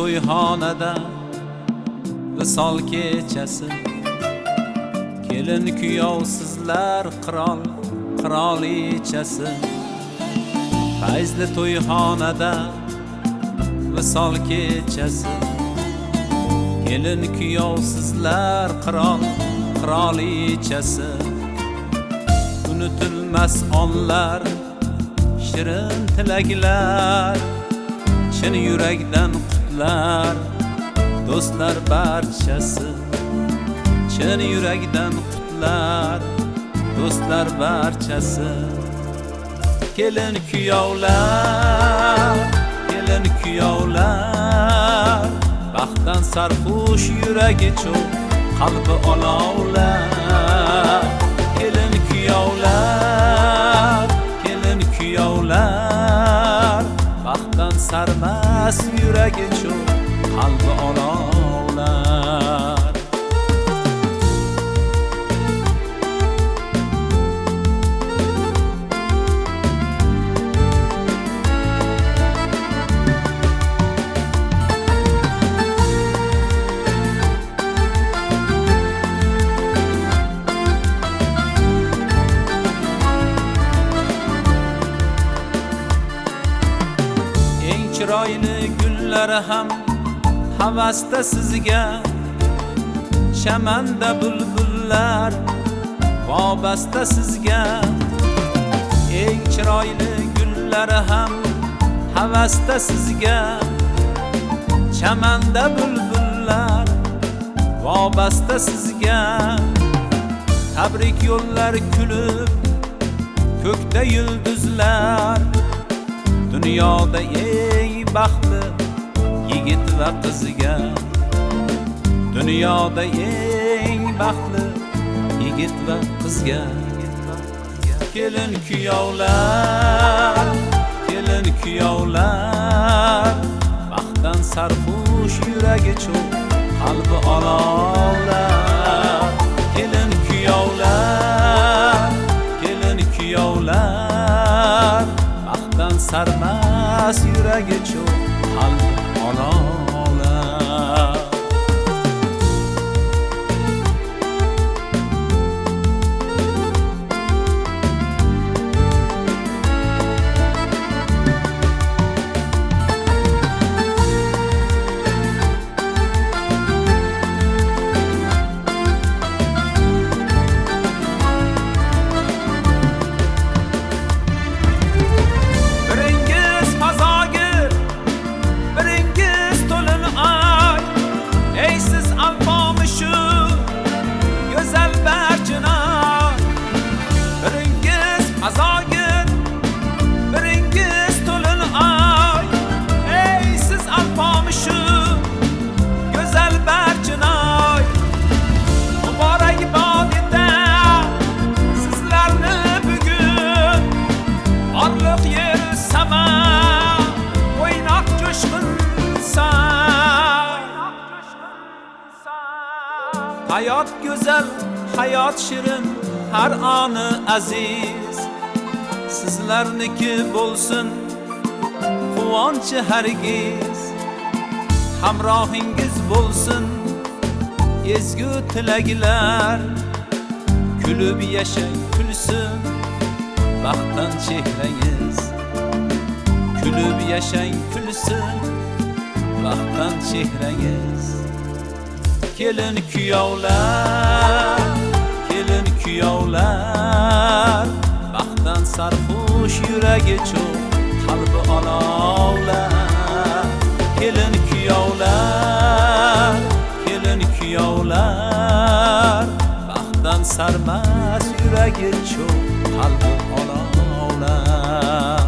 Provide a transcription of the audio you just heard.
to'yxonada visol kechasi. Kelin kuyov sizlar qirol qirolichasi. Fayzli to'yxonada visol kechasi. Kelin kuyov sizlar qirol qirolichasi. Unutilmas onlar, shirin tilaklar, chin yurakdan qutlar do'stlar barchasi. Chin yurakdan qutlar do'stlar barchasi. Kelin kuyovlar, kelin kuyovlar, baxtdan sarxush yuragi cho'q, qalbi olovlar. Kelin kuyovlar, kelin kuyovlar, baxtdan sarmas yuragi cho'q, qalbi olovlar. Chiroyli gullari ham havasda sizga, chamanda bulbullar vobasta sizga. Eng chiroyli gullari ham havasda sizga, chamanda bulbullar vobasta sizga. Tabrik yo'llar kulib, ko'kda yulduzlar, dunyoda eng baxtli yigit va qizga. Dunyoda eng baxtli yigit va qizga. Kelin kuyovlar, kelin kuyovlar, baxtdan sarxush yuragi cho'q, qalbi olovlar. Kelin kuyovlar, kelin kuyovlar, baxtdan sarmas yuragi cho'q, qalbi olovlar. Hayot go'zal, hayot shirin, har oni aziz. Sizlarniki bo'lsin quvonchi hargiz. Hamrohingiz bo'lsin ezgu tilaklar. Kulib yashang, kulsin baxtdan chehrangiz. Kulib yashang, kulsin baxtdan chehrangiz. Kelin kuyovlar, kelin kuyovlar, baxtdan sarxush yuragi cho'q, qalbi olovlar. Kelin kuyovlar, kelin kuyovlar, baxtdan sarmas yuragi cho'q, qalbi olovlar.